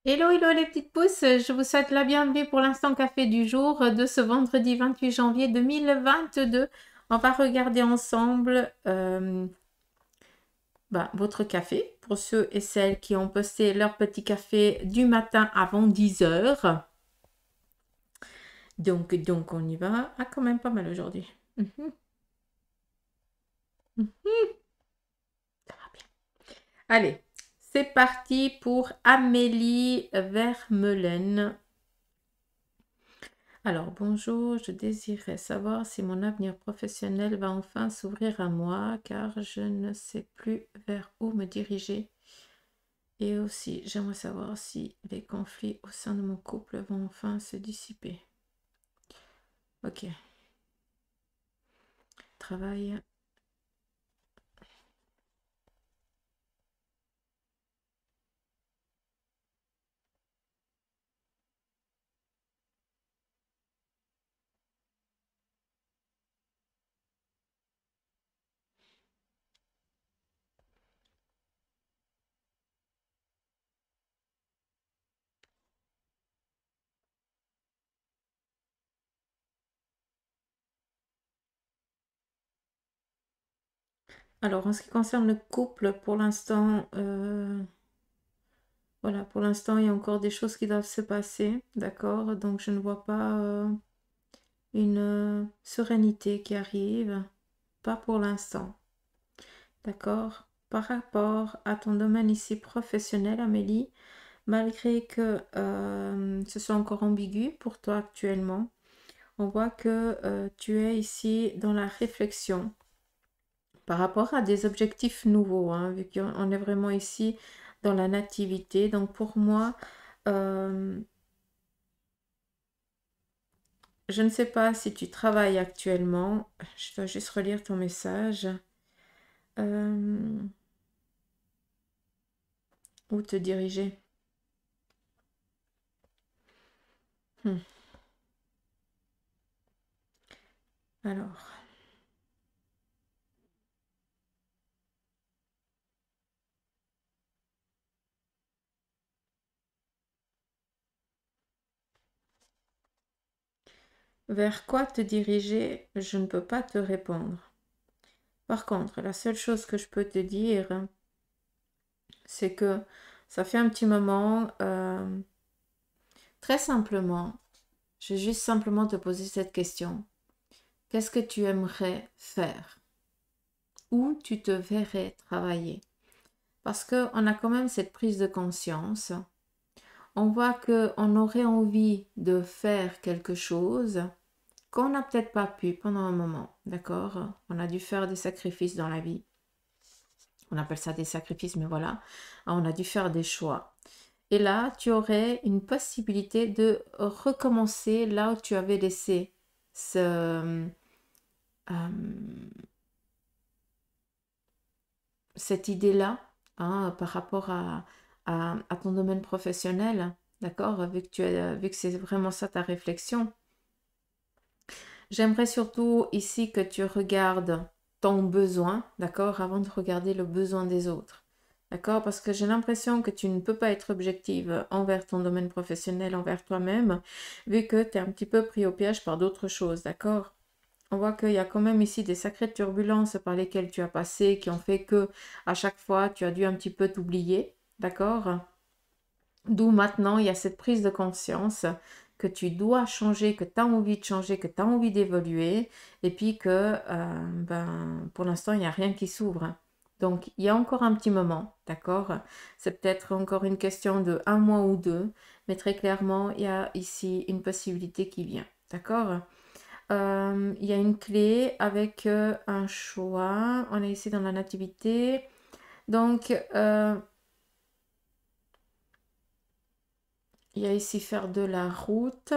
Hello, hello les petites pousses, je vous souhaite la bienvenue pour l'instant café du jour de ce vendredi 28 janvier 2022. On va regarder ensemble votre café pour ceux et celles qui ont posté leur petit café du matin avant 10 heures. Donc on y va. Ah, quand même pas mal aujourd'hui. Mhm, mhm. Ça va bien. Allez, c'est parti pour Amélie Vermeulen. Alors, bonjour, je désirerais savoir si mon avenir professionnel va enfin s'ouvrir à moi, car je ne sais plus vers où me diriger. Et aussi, j'aimerais savoir si les conflits au sein de mon couple vont enfin se dissiper. Ok. Travail. Alors, en ce qui concerne le couple, pour l'instant, voilà, pour l'instant, il y a encore des choses qui doivent se passer, d'accord? Donc, je ne vois pas une sérénité qui arrive, pas pour l'instant. D'accord. Par rapport à ton domaine ici professionnel, Amélie, malgré que ce soit encore ambigu pour toi actuellement, on voit que tu es ici dans la réflexion par rapport à des objectifs nouveaux, hein, vu qu'on est vraiment ici dans la nativité. Donc pour moi, euh, je ne sais pas si tu travailles actuellement. Je dois juste relire ton message. Euh, où te diriger? Hmm. Alors. Vers quoi te diriger, je ne peux pas te répondre. Par contre, la seule chose que je peux te dire, c'est que ça fait un petit moment, très simplement, je vais juste simplement te poser cette question. Qu'est-ce que tu aimerais faire? Où tu te verrais travailler? Parce qu'on a quand même cette prise de conscience. On voit qu'on aurait envie de faire quelque chose qu'on n'a peut-être pas pu pendant un moment, d'accord? On a dû faire des sacrifices dans la vie. On appelle ça des sacrifices, mais voilà. On a dû faire des choix. Et là, tu aurais une possibilité de recommencer là où tu avais laissé cette idée-là, hein, par rapport à ton domaine professionnel, d'accord? Vu que c'est vraiment ça ta réflexion. J'aimerais surtout ici que tu regardes ton besoin, d'accord, avant de regarder le besoin des autres. D'accord? Parce que j'ai l'impression que tu ne peux pas être objective envers ton domaine professionnel, envers toi-même, vu que tu es un petit peu pris au piège par d'autres choses. D'accord? On voit qu'il y a quand même ici des sacrées turbulences par lesquelles tu as passé, qui ont fait que à chaque fois tu as dû un petit peu t'oublier. D'accord? D'où maintenant il y a cette prise de conscience que tu dois changer, que tu as envie de changer, que tu as envie d'évoluer, et puis que pour l'instant, il n'y a rien qui s'ouvre. Donc, il y a encore un petit moment, d'accord? C'est peut-être encore une question de un mois ou deux, mais très clairement, il y a ici une possibilité qui vient, d'accord? Il y a une clé avec un choix. On est ici dans la nativité. Donc, il y a ici faire de la route.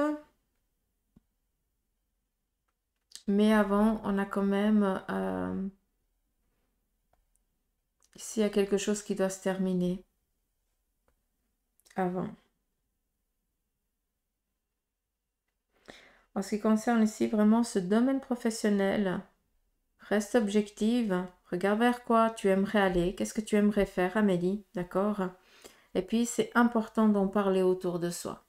Mais avant, on a quand même, s'il y a quelque chose qui doit se terminer avant. En ce qui concerne ici vraiment ce domaine professionnel, reste objective, regarde vers quoi tu aimerais aller, qu'est-ce que tu aimerais faire, Amélie, d'accord? Et puis, c'est important d'en parler autour de soi.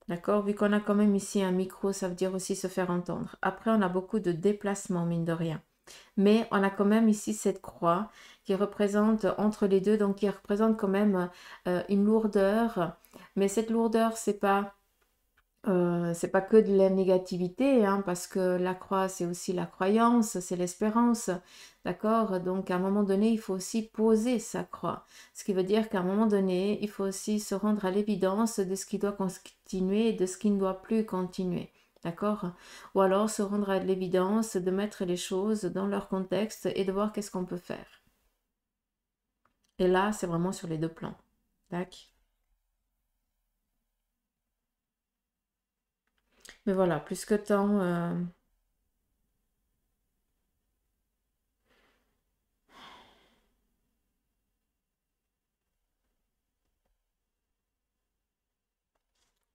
D'accord? Vu qu'on a quand même ici un micro, ça veut dire aussi se faire entendre. Après, on a beaucoup de déplacements, mine de rien. Mais on a quand même ici cette croix qui représente entre les deux, donc qui représente quand même une lourdeur. Mais cette lourdeur, c'est pas que de la négativité, hein, parce que la croix, c'est aussi la croyance, c'est l'espérance, d'accord? Donc, à un moment donné, il faut aussi poser sa croix. Ce qui veut dire qu'à un moment donné, il faut aussi se rendre à l'évidence de ce qui doit continuer et de ce qui ne doit plus continuer, d'accord? Ou alors se rendre à l'évidence de mettre les choses dans leur contexte et de voir qu'est-ce qu'on peut faire. Et là, c'est vraiment sur les deux plans. Tac. Mais voilà, plus que temps...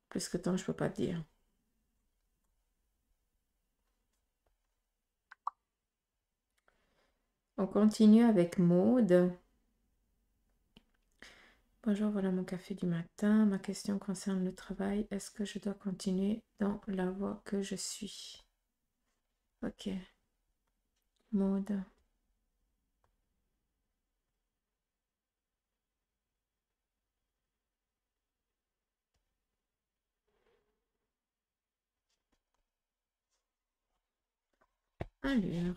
plus que temps, je peux pas te dire. On continue avec Maude. Bonjour, voilà mon café du matin. Ma question concerne le travail. Est-ce que je dois continuer dans la voie que je suis? Ok. Maude. Alors.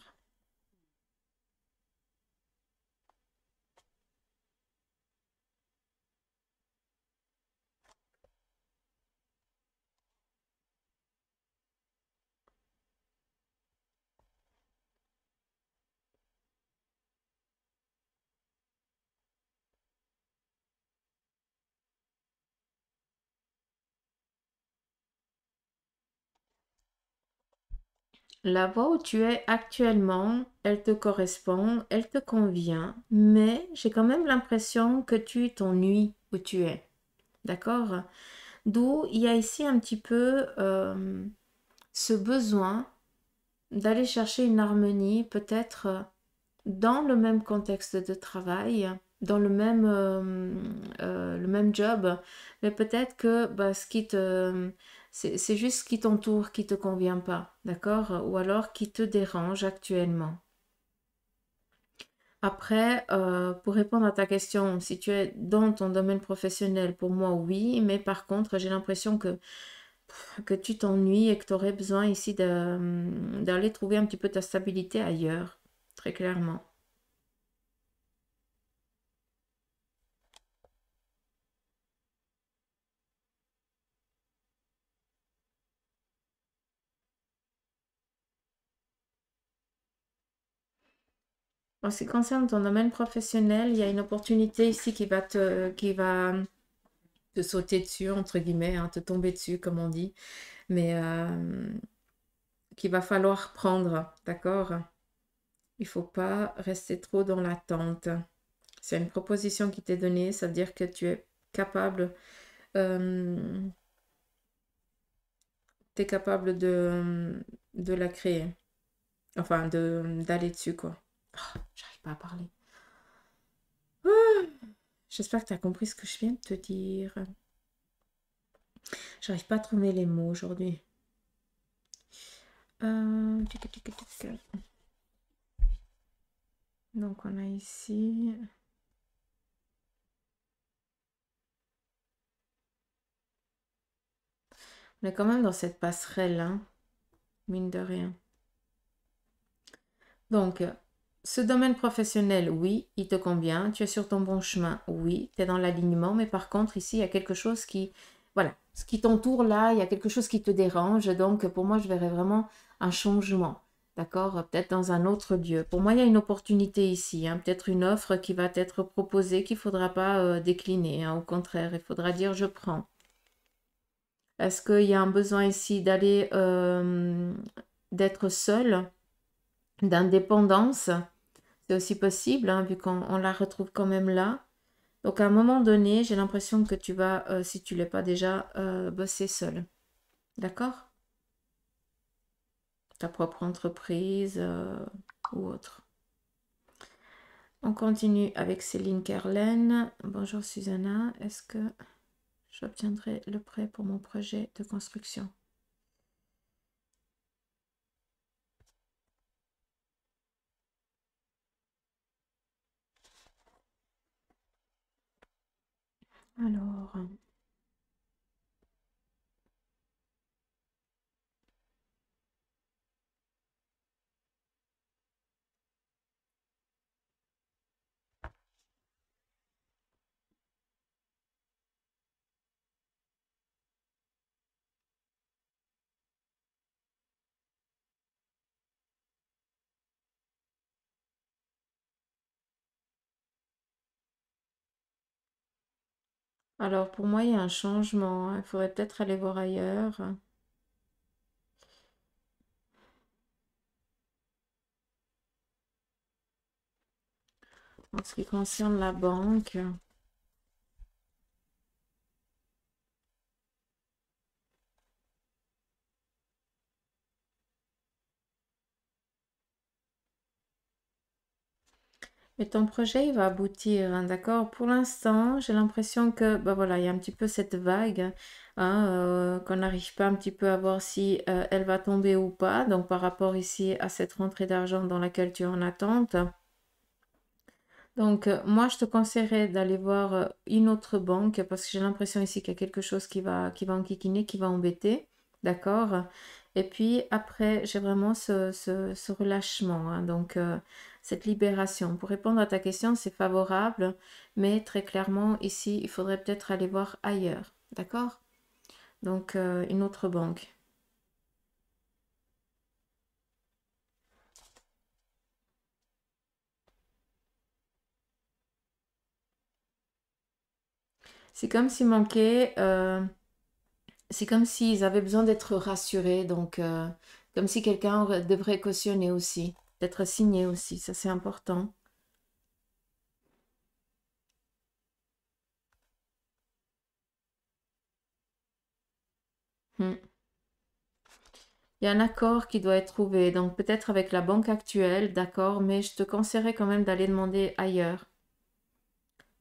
La voie où tu es actuellement, elle te correspond, elle te convient, mais j'ai quand même l'impression que tu t'ennuies où tu es. D'accord? D'où il y a ici un petit peu ce besoin d'aller chercher une harmonie, peut-être dans le même contexte de travail, dans le même job, mais peut-être que bah, c'est juste ce qui t'entoure qui te convient pas, d'accord? Ou alors qui te dérange actuellement. Après, pour répondre à ta question, si tu es dans ton domaine professionnel, pour moi, oui, mais par contre, j'ai l'impression que tu t'ennuies et que tu aurais besoin ici d'aller trouver un petit peu ta stabilité ailleurs, très clairement. En ce qui concerne ton domaine professionnel, il y a une opportunité ici qui va te sauter dessus, entre guillemets, hein, te tomber dessus, comme on dit, mais qu'il va falloir prendre, d'accord? Il faut pas rester trop dans l'attente. C'est une proposition qui t'est donnée, ça veut dire que tu es capable, euh, t'es capable de la créer, enfin d'aller dessus, quoi. Ah, j'arrive pas à parler. Ah, j'espère que tu as compris ce que je viens de te dire. J'arrive pas à trouver les mots aujourd'hui. Tic, tic, tic, tic. Donc on a ici. On est quand même dans cette passerelle, hein, mine de rien. Donc, ce domaine professionnel, oui, il te convient. Tu es sur ton bon chemin, oui, tu es dans l'alignement. Mais par contre, ici, il y a quelque chose qui, voilà, ce qui t'entoure là, il y a quelque chose qui te dérange. Donc, pour moi, je verrais vraiment un changement. D'accord? Peut-être dans un autre lieu. Pour moi, il y a une opportunité ici, hein, peut-être une offre qui va t'être proposée qu'il ne faudra pas décliner, hein. Au contraire, il faudra dire je prends. Est-ce qu'il y a un besoin ici d'aller, d'être seul, d'indépendance? C'est aussi possible, hein, vu qu'on la retrouve quand même là. Donc à un moment donné, j'ai l'impression que tu vas, si tu ne l'es pas déjà, bosser seul. D'accord? Ta propre entreprise ou autre. On continue avec Céline Kerlen. Bonjour Susanna, est-ce que j'obtiendrai le prêt pour mon projet de construction? Alors pour moi, il y a un changement, hein. Il faudrait peut-être aller voir ailleurs. En ce qui concerne la banque, mais ton projet, il va aboutir, hein, d'accord? Pour l'instant, j'ai l'impression que, bah voilà, il y a un petit peu cette vague, hein, qu'on n'arrive pas un petit peu à voir si elle va tomber ou pas. Donc par rapport ici à cette rentrée d'argent dans laquelle tu es en attente. Donc moi, je te conseillerais d'aller voir une autre banque parce que j'ai l'impression ici qu'il y a quelque chose qui va enquiquiner, qui va embêter, d'accord? Et puis après, j'ai vraiment ce relâchement, hein, donc cette libération. Pour répondre à ta question, c'est favorable, mais très clairement, ici, il faudrait peut-être aller voir ailleurs, d'accord? Donc une autre banque. C'est comme s'il manquait, c'est comme s'ils avaient besoin d'être rassurés, donc comme si quelqu'un devrait cautionner aussi, d'être signé aussi, ça c'est important. Hmm. Il y a un accord qui doit être trouvé, donc peut-être avec la banque actuelle, d'accord, mais je te conseillerais quand même d'aller demander ailleurs.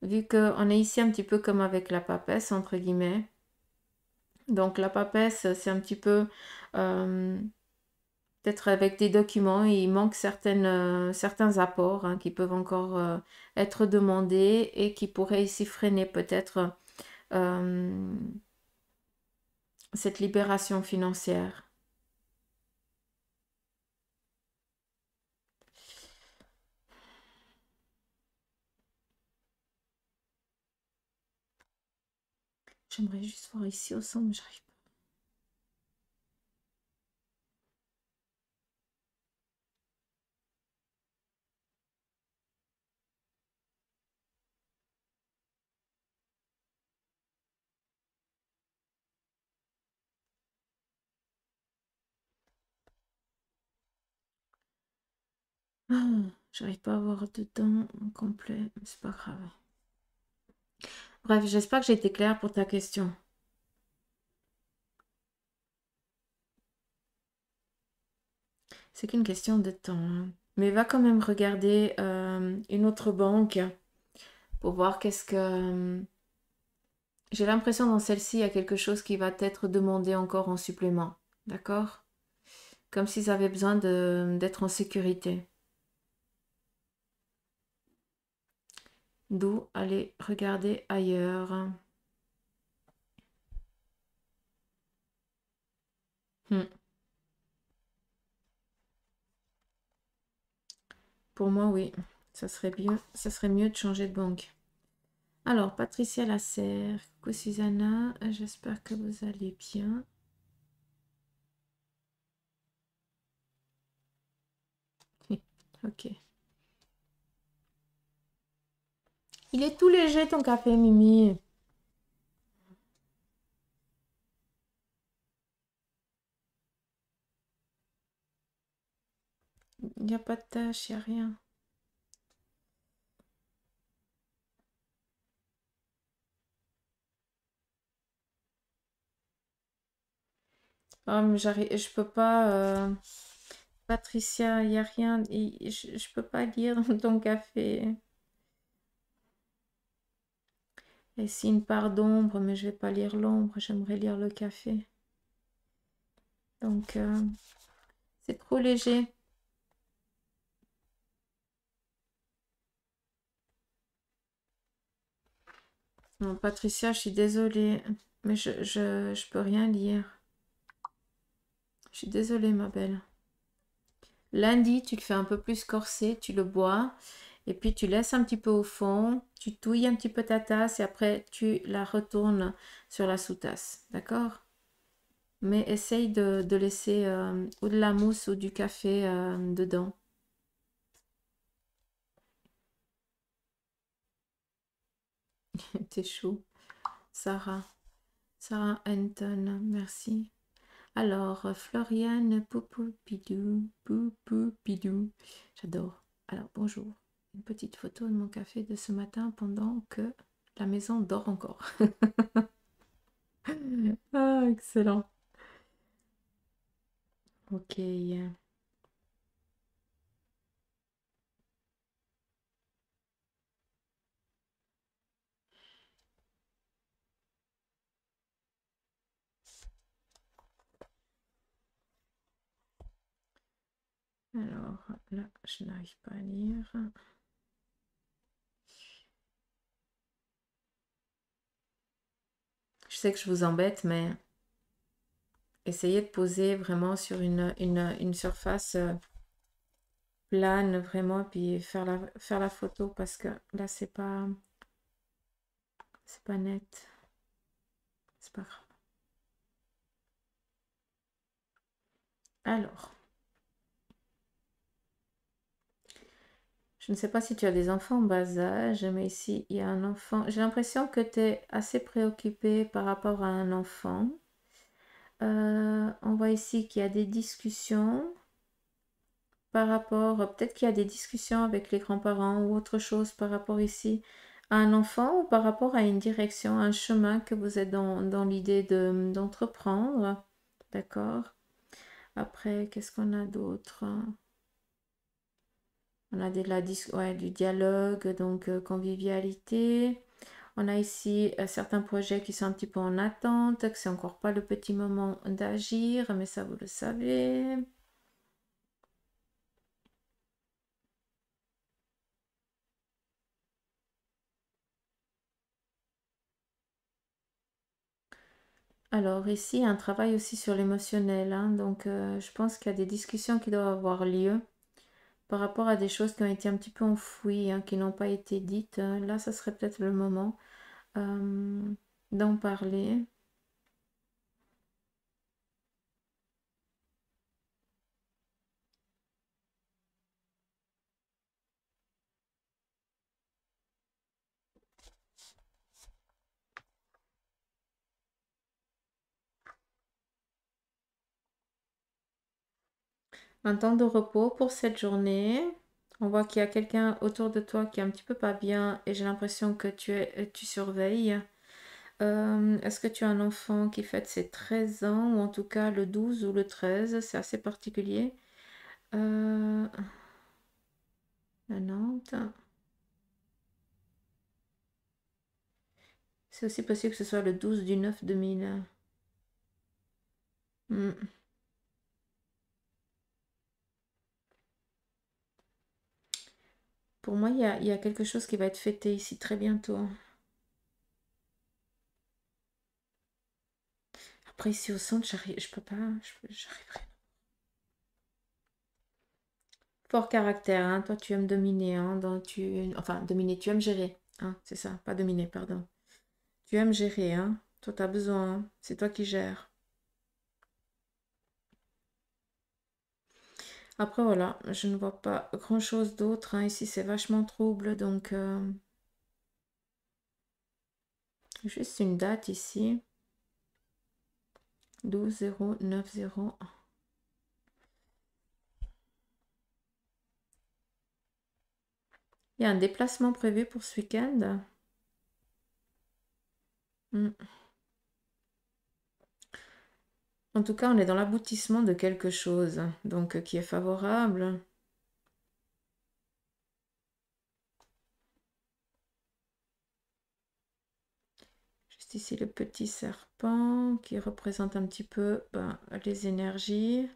Vu qu'on est ici un petit peu comme avec la papesse, entre guillemets. Donc la papesse, c'est un petit peu euh, peut-être avec des documents, il manque certains apports, hein, qui peuvent encore être demandés et qui pourraient ici freiner peut-être euh, cette libération financière. J'aimerais juste voir ici au centre, mais j'arrive pas. J'arrive pas à voir dedans en complet, mais c'est pas grave. Bref, j'espère que j'ai été claire pour ta question. C'est qu'une question de temps, hein. Mais va quand même regarder une autre banque pour voir qu'est-ce que... J'ai l'impression dans celle-ci, il y a quelque chose qui va être demandé encore en supplément. D'accord? Comme s'ils avaient besoin d'être en sécurité. D'où aller regarder ailleurs. Hmm. Pour moi, oui. Ça serait mieux de changer de banque. Alors, Patricia Lasserre, coucou Susanna, j'espère que vous allez bien. Ok. Il est tout léger ton café, Mimi. Il n'y a pas de tache, il n'y a rien. Oh, mais je peux pas. Patricia, il n'y a rien. Je peux pas lire dans ton café. Et ici une part d'ombre, mais je vais pas lire l'ombre, j'aimerais lire le café. Donc, c'est trop léger. Non, Patricia, je suis désolée, mais je peux rien lire. Je suis désolée, ma belle. Lundi, tu le fais un peu plus corsé, tu le bois, et puis tu laisses un petit peu au fond, tu touilles un petit peu ta tasse, et après tu la retournes sur la sous-tasse, d'accord? Mais essaye de laisser ou de la mousse ou du café dedans. T'es chou. Sarah. Sarah Anton, merci. Alors, Floriane Poupoupidou, Poupoupidou. J'adore. Alors, bonjour. Une petite photo de mon café de ce matin pendant que la maison dort encore. Ah, excellent. Ok. Alors, là, je n'arrive pas à lire. Je sais que je vous embête, mais essayez de poser vraiment sur une surface plane, vraiment, puis faire la photo parce que là, c'est pas net. C'est pas grave. Alors, je ne sais pas si tu as des enfants en bas âge, mais ici, il y a un enfant. J'ai l'impression que tu es assez préoccupé par rapport à un enfant. On voit ici qu'il y a des discussions par rapport, peut-être qu'il y a des discussions avec les grands-parents ou autre chose par rapport ici à un enfant ou par rapport à une direction, un chemin que vous êtes dans l'idée d'entreprendre. D'accord? Après, qu'est-ce qu'on a d'autre? On a ouais, du dialogue, donc convivialité. On a ici certains projets qui sont un petit peu en attente, que c'est encore pas le petit moment d'agir, mais ça vous le savez. Alors ici, un travail aussi sur l'émotionnel, hein, donc je pense qu'il y a des discussions qui doivent avoir lieu par rapport à des choses qui ont été un petit peu enfouies, hein, qui n'ont pas été dites. Là, ça serait peut-être le moment euh, d'en parler. Un temps de repos pour cette journée. On voit qu'il y a quelqu'un autour de toi qui est un petit peu pas bien et j'ai l'impression que tu surveilles. Est-ce que tu as un enfant qui fête ses 13 ans ou en tout cas le 12 ou le 13? C'est assez particulier. Euh, à Nantes. C'est aussi possible que ce soit le 12 du 9 2000. Hmm. Pour moi, il y a quelque chose qui va être fêté ici très bientôt. Après, ici au centre, je peux pas. J'arriverai. Fort caractère, hein. Toi, tu aimes dominer, hein. Enfin, dominer, tu aimes gérer. Hein, c'est ça, pas dominer, pardon. Tu aimes gérer, hein. Toi, tu as besoin, hein. C'est toi qui gères. Après, voilà, je ne vois pas grand-chose d'autre, hein. Ici, c'est vachement trouble, donc juste une date ici. 12 0 9 0. Il y a un déplacement prévu pour ce week-end. Hmm. En tout cas, on est dans l'aboutissement de quelque chose, donc qui est favorable. juste ici le petit serpent qui représente un petit peu les énergies.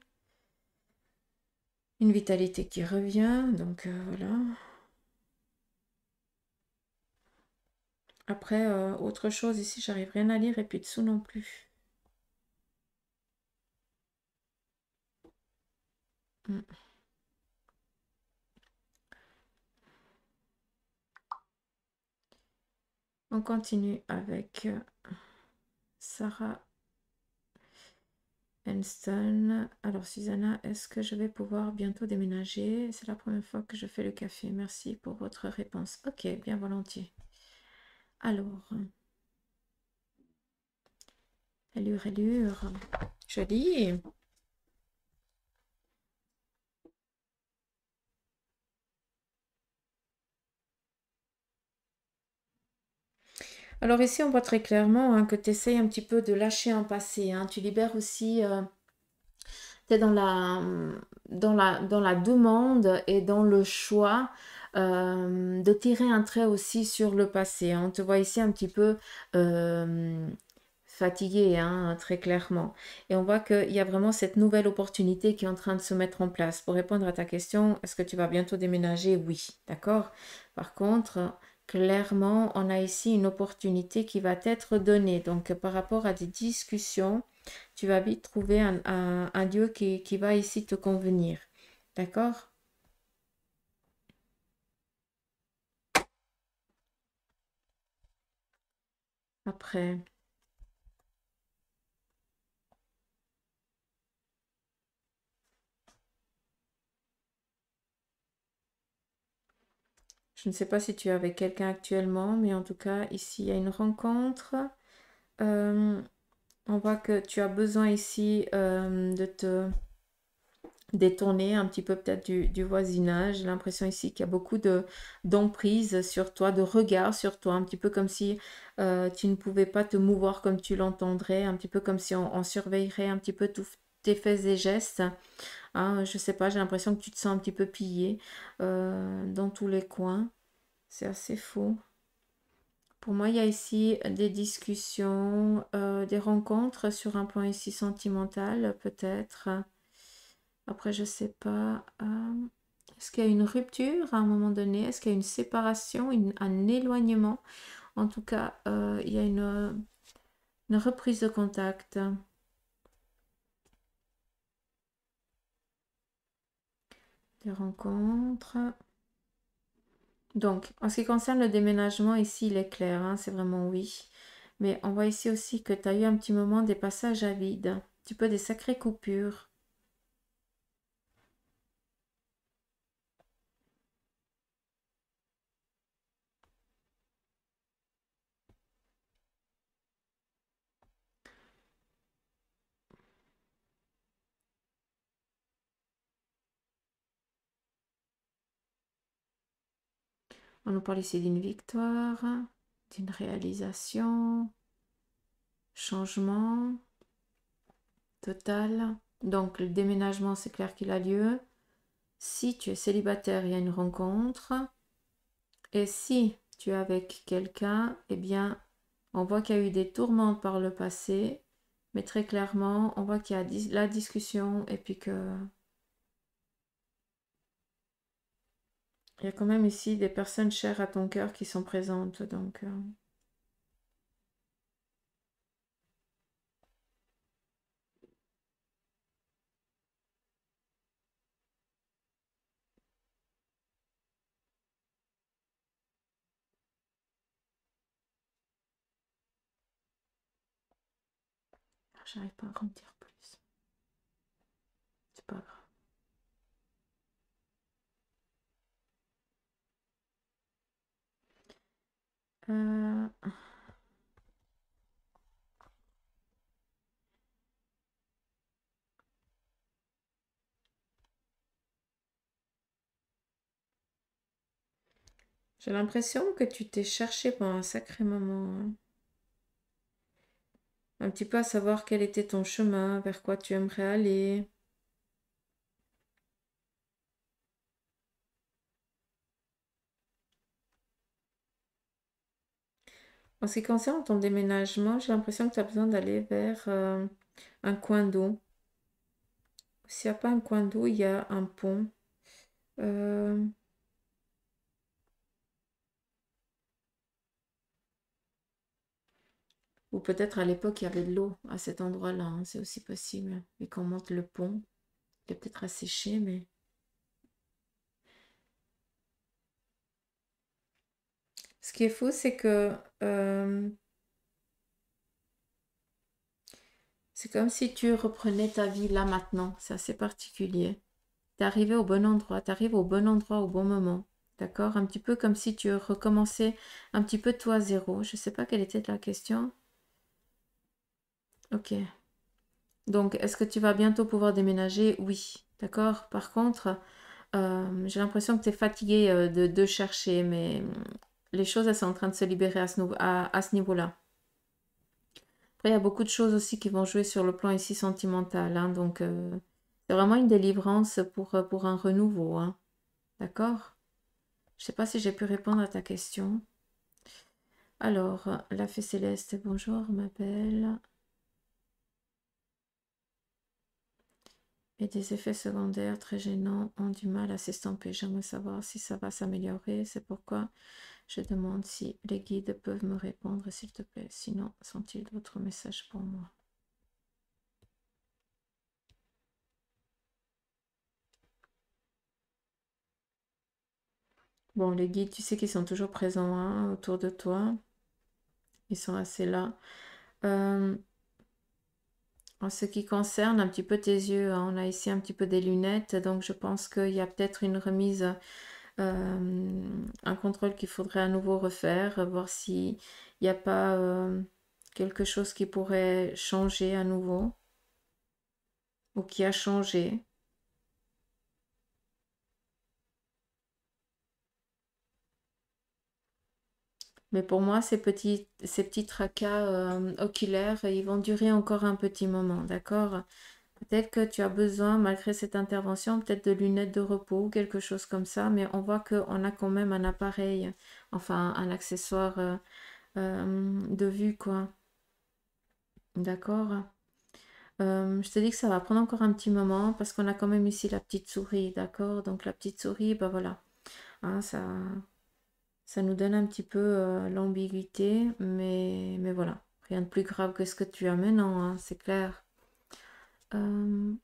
Une vitalité qui revient, donc voilà. Après, autre chose ici, j'arrive rien à lire et puis dessous non plus. Mm. On continue avec Sarah Enston. Alors Susanna, est-ce que je vais pouvoir bientôt déménager? C'est la première fois que je fais le café. Merci pour votre réponse. Ok, bien volontiers. Alors, allure. Joli. Alors ici, on voit très clairement hein, que tu essayes un petit peu de lâcher un passé. Hein. Tu libères aussi, tu es dans la demande et dans le choix de tirer un trait aussi sur le passé. Hein. On te voit ici un petit peu fatigué, hein, très clairement. Et on voit qu'il y a vraiment cette nouvelle opportunité qui est en train de se mettre en place. Pour répondre à ta question, est-ce que tu vas bientôt déménager? Oui, d'accord. Par contre, clairement, on a ici une opportunité qui va t'être donnée. Donc, par rapport à des discussions, tu vas vite trouver un lieu qui va ici te convenir. D'accord? Après, je ne sais pas si tu es avec quelqu'un actuellement, mais en tout cas, ici, il y a une rencontre. Euh, on voit que tu as besoin ici de te détourner un petit peu peut-être du voisinage. J'ai l'impression ici qu'il y a beaucoup d'emprise sur toi, de regard sur toi, un petit peu comme si tu ne pouvais pas te mouvoir comme tu l'entendrais, un petit peu comme si on surveillerait un petit peu tous tes faits et gestes. Hein, je sais pas, j'ai l'impression que tu te sens un petit peu pillé dans tous les coins. C'est assez fou. Pour moi, il y a ici des discussions, des rencontres sur un plan ici sentimental, peut-être. Après, je sais pas. Est-ce qu'il y a une rupture à un moment donné? Est-ce qu'il y a une séparation, un éloignement? En tout cas, il y a une reprise de contact. Des rencontres. Donc, en ce qui concerne le déménagement, ici, il est clair, hein, c'est vraiment oui. Mais on voit ici aussi que tu as eu un petit moment des passages à vide, un petit peu des sacrées coupures. On nous parle ici d'une victoire, d'une réalisation, changement total. Donc, le déménagement, c'est clair qu'il a lieu. Si tu es célibataire, il y a une rencontre. Et si tu es avec quelqu'un, eh bien, on voit qu'il y a eu des tourments par le passé, mais très clairement, on voit qu'il y a la discussion et puis que il y a quand même ici des personnes chères à ton cœur qui sont présentes. Donc, j'arrive pas à en dire plus. C'est pas grave. Euh, j'ai l'impression que tu t'es cherché pendant un sacré moment, hein. Un petit peu à savoir quel était ton chemin, vers quoi tu aimerais aller. En ce qui concerne ton déménagement, j'ai l'impression que tu as besoin d'aller vers un coin d'eau. S'il n'y a pas un coin d'eau, il y a un pont. Euh, ou peut-être à l'époque, il y avait de l'eau à cet endroit-là, hein, c'est aussi possible. Et qu'on monte le pont, il est peut-être asséché, mais... Ce qui est fou, c'est que c'est comme si tu reprenais ta vie là maintenant. C'est assez particulier. T'es arrivé au bon endroit, t'arrives au bon endroit au bon moment. D'accord? Un petit peu comme si tu recommençais un petit peu toi à zéro. Je sais pas quelle était la question. Ok. Donc, est-ce que tu vas bientôt pouvoir déménager? Oui. D'accord? Par contre, j'ai l'impression que tu es fatigué de chercher, mais les choses, elles sont en train de se libérer à ce niveau-là. Après, il y a beaucoup de choses aussi qui vont jouer sur le plan ici sentimental, hein, donc, c'est vraiment une délivrance pour un renouveau, hein. D'accord? Je sais pas si j'ai pu répondre à ta question. Alors, la fée céleste, bonjour, ma belle. Et des effets secondaires très gênants ont du mal à s'estomper. J'aimerais savoir si ça va s'améliorer. C'est pourquoi je demande si les guides peuvent me répondre, s'il te plaît. Sinon, sont-ils d'autres messages pour moi? Bon, les guides, tu sais qu'ils sont toujours présents, hein, autour de toi. Ils sont assez là. Euh, En ce qui concerne un petit peu tes yeux, hein, on a ici un petit peu des lunettes, donc je pense qu'il y a peut-être une remise, un contrôle qu'il faudrait à nouveau refaire, voir s'il n'y a pas quelque chose qui pourrait changer à nouveau ou qui a changé. Mais pour moi, ces petits tracas oculaires, ils vont durer encore un petit moment, d'accord? Peut-être que tu as besoin, malgré cette intervention, peut-être de lunettes de repos ou quelque chose comme ça, mais on voit qu'on a quand même un appareil, enfin un accessoire de vue, quoi. D'accord? Je te dis que ça va prendre encore un petit moment parce qu'on a quand même ici la petite souris, d'accord? Donc la petite souris, ben voilà, hein, ça nous donne un petit peu l'ambiguïté, mais voilà, rien de plus grave que ce que tu as maintenant, hein, c'est clair. Euh,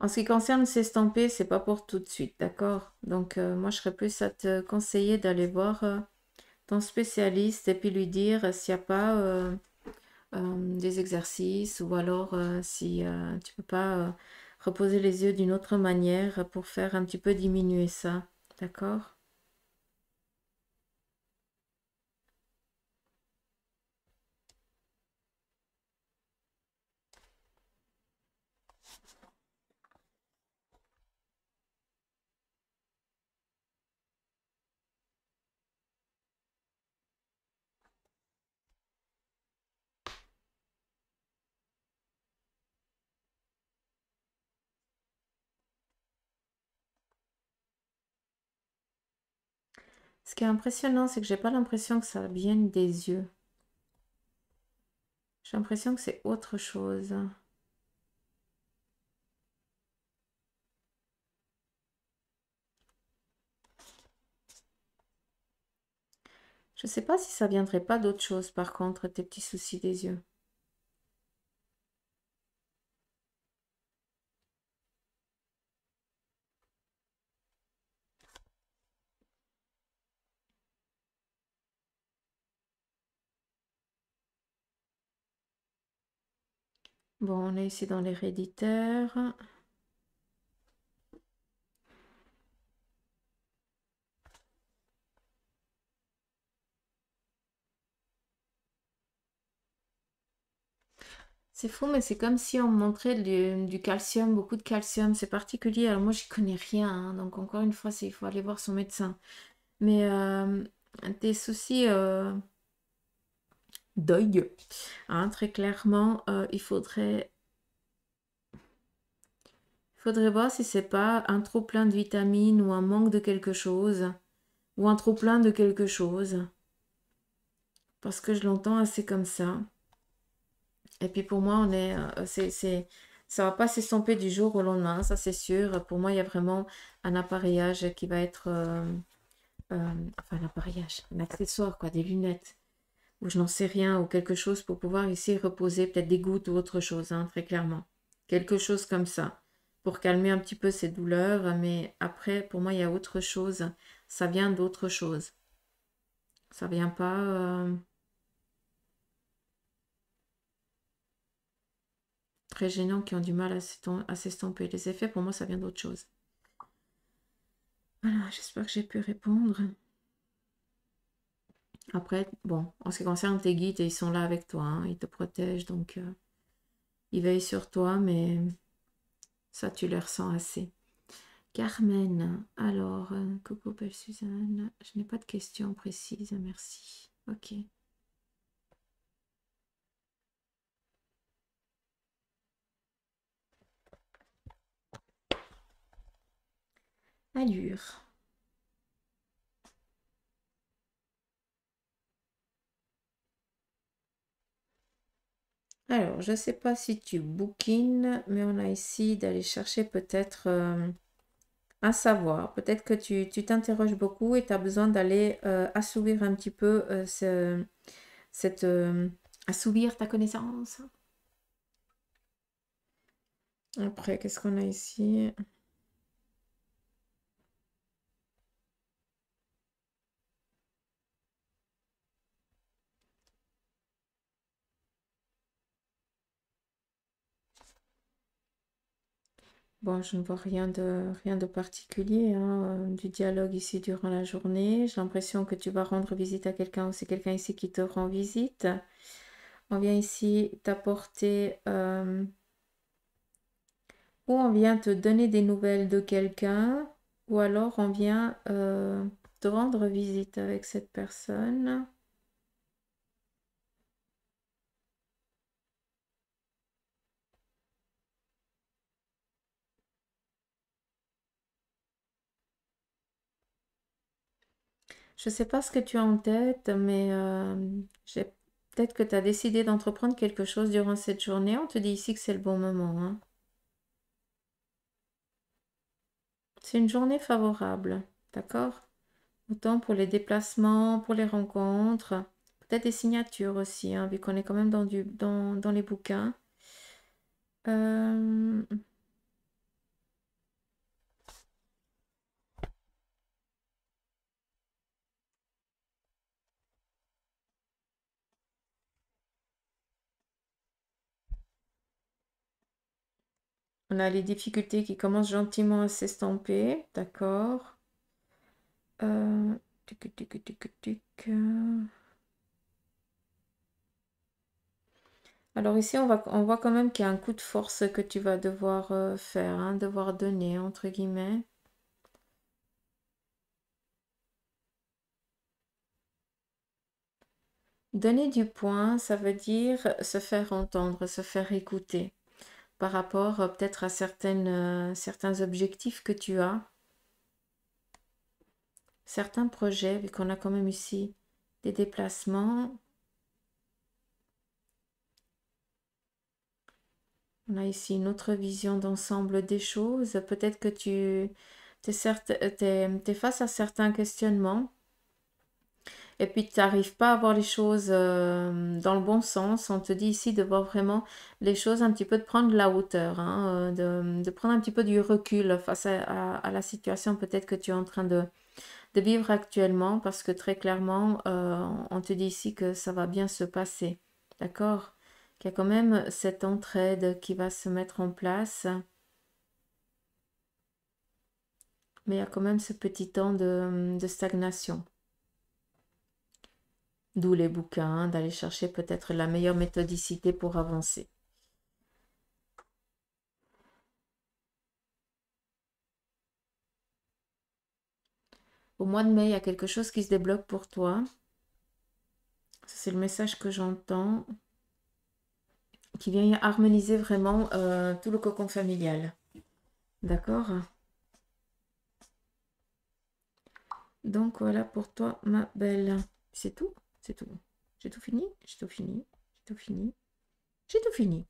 En ce qui concerne s'estomper, c'est pas pour tout de suite, d'accord? Donc moi je serais plus à te conseiller d'aller voir ton spécialiste et puis lui dire s'il n'y a pas des exercices ou alors si tu peux pas reposer les yeux d'une autre manière pour faire un petit peu diminuer ça, d'accord? Ce qui est impressionnant, c'est que j'ai pas l'impression que ça vienne des yeux. J'ai l'impression que c'est autre chose. Je sais pas si ça viendrait pas d'autre chose par contre, tes petits soucis des yeux. Bon, on est ici dans l'héréditaire. C'est fou, mais c'est comme si on me montrait du calcium, beaucoup de calcium. C'est particulier. Alors moi, j'y connais rien, hein, donc encore une fois, il faut aller voir son médecin. Mais tes soucis d'œil, hein, très clairement, il faudrait voir si c'est pas un trop plein de vitamines ou un manque de quelque chose, ou un trop plein de quelque chose, parce que je l'entends assez comme ça. Et puis pour moi, ça va pas s'estomper du jour au lendemain, ça c'est sûr. Pour moi, il y a vraiment un appareillage qui va être, enfin un appareillage, un accessoire, quoi, des lunettes, ou je n'en sais rien, ou quelque chose pour pouvoir ici reposer, peut-être des gouttes ou autre chose, hein, très clairement. Quelque chose comme ça, pour calmer un petit peu ces douleurs, mais après, pour moi, il y a autre chose. Ça vient d'autre chose. Ça vient pas... très gênants qui ont du mal à s'estomper. Les effets, pour moi, ça vient d'autre chose. Voilà, j'espère que j'ai pu répondre. Après, bon, en ce qui concerne tes guides, ils sont là avec toi, hein, ils te protègent, donc ils veillent sur toi, mais ça, tu les ressens assez. Carmen, alors, coucou belle Suzanne, je n'ai pas de questions précises, merci. Ok. Allure. Alors, je ne sais pas si tu bookines, mais on a ici d'aller chercher peut-être un savoir. Peut-être que tu t'interroges beaucoup et tu as besoin d'aller assouvir un petit peu cette... assouvir ta connaissance. Après, qu'est-ce qu'on a ici? Bon, je ne vois rien de particulier, hein, du dialogue ici durant la journée. J'ai l'impression que tu vas rendre visite à quelqu'un ou c'est quelqu'un ici qui te rend visite. On vient ici t'apporter ou on vient te donner des nouvelles de quelqu'un ou alors on vient te rendre visite avec cette personne. Je ne sais pas ce que tu as en tête, mais peut-être que tu as décidé d'entreprendre quelque chose durant cette journée. On te dit ici que c'est le bon moment, hein. C'est une journée favorable, d'accord? Autant pour les déplacements, pour les rencontres, peut-être des signatures aussi, hein, vu qu'on est quand même dans les bouquins. Euh, on a les difficultés qui commencent gentiment à s'estomper, d'accord? Tic, tic, tic, tic. Alors ici, on voit quand même qu'il y a un coup de force que tu vas devoir faire, hein, devoir donner, entre guillemets. Donner du point, ça veut dire se faire entendre, se faire écouter par rapport peut-être à certains objectifs que tu as, certains projets, vu qu'on a quand même ici des déplacements. On a ici une autre vision d'ensemble des choses. Peut-être que t'es face à certains questionnements et puis tu n'arrives pas à voir les choses dans le bon sens. On te dit ici de voir vraiment les choses un petit peu, de prendre de la hauteur, hein, de prendre un petit peu du recul face à la situation peut-être que tu es en train de vivre actuellement parce que très clairement, on te dit ici que ça va bien se passer. D'accord? Qu'il y a quand même cette entraide qui va se mettre en place, mais il y a quand même ce petit temps de stagnation. D'où les bouquins, d'aller chercher peut-être la meilleure méthodicité pour avancer. au mois de mai, il y a quelque chose qui se débloque pour toi. C'est le message que j'entends, qui vient harmoniser vraiment tout le cocon familial. D'accord? Donc voilà pour toi, ma belle. C'est tout? C'est tout. J'ai tout fini? J'ai tout fini. J'ai tout fini. J'ai tout fini.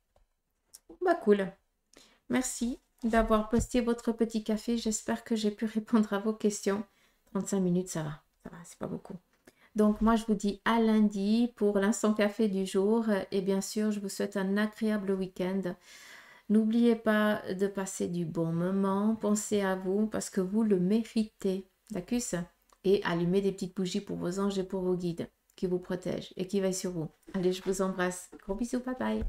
Bah cool. Merci d'avoir posté votre petit café. J'espère que j'ai pu répondre à vos questions. 35 minutes, ça va. Ça va, c'est pas beaucoup. Donc moi, je vous dis à lundi pour l'instant café du jour. Et bien sûr, je vous souhaite un agréable week-end. N'oubliez pas de passer du bon moment. Pensez à vous parce que vous le méritez. D'accord? Et allumez des petites bougies pour vos anges et pour vos guides qui vous protègent et qui veillent sur vous. Allez, je vous embrasse. Gros bisous, bye bye.